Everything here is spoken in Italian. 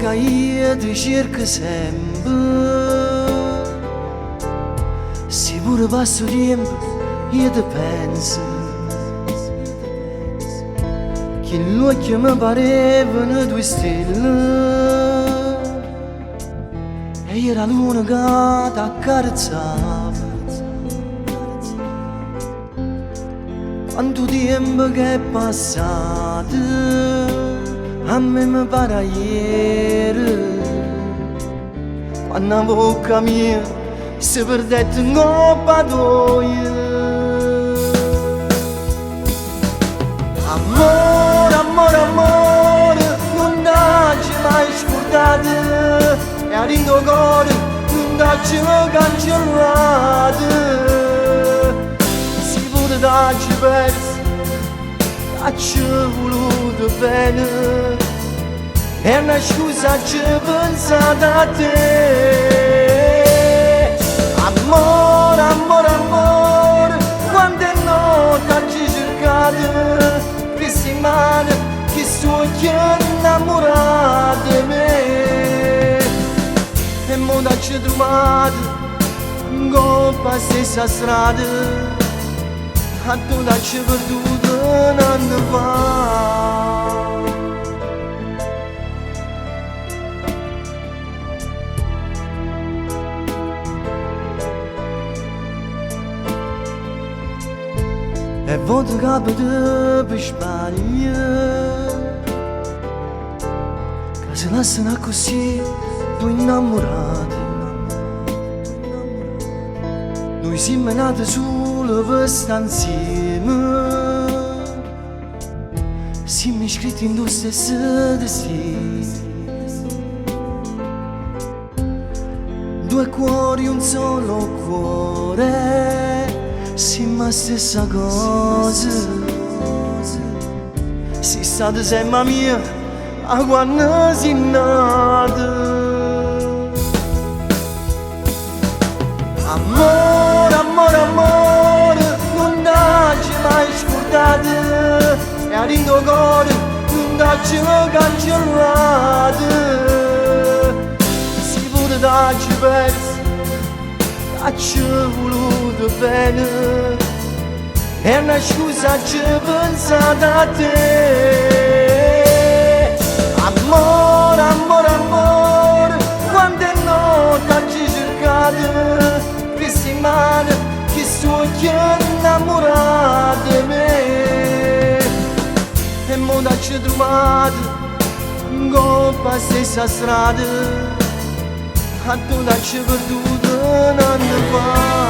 che io ti cerco sempre. Se pure passo tempo io ti penso, che l'occhio mi parevano due stelle e era la luna che ti accarezzava. Quanto tempo che è passato, a me mi pare ieri, quando la bocca mia si perdette in coppa d'oia. Amore, amore, amore, non t'hai mai scordato, e a ringo cuore non t'hai mai cancellato. T'hai perso, t'hai voluto bene, è una scusa ci pensate a te. Amore, amore, amore, quante notti hai cercato, che settimane, che sogni innamorati di me, e mo t'hai trovato in coppa stessa strada, a tu t'hai perduto un anno fa. E volte capita per sbaglio che si lasciano così due innamorati. Noi siamo nati solo per stare insieme, siamo iscritti in due stessi destini, due cuori, un solo cuore, siamo la stessa cosa. Sei stata sempre mia a quando sei nata. Amore, amore, amore, non t'hai mai scordato, e a ringo cuore non t'hai mai cancellato. Se pure t'hai perso, t'hai voluto bene, è una scusa ci pensate a te. Amore, amore, amore, quante notti hai cercato, che sogni innamorati di me, e mo t'hai trovato in coppa stessa strada, a tu t'hai perduto un anno fa.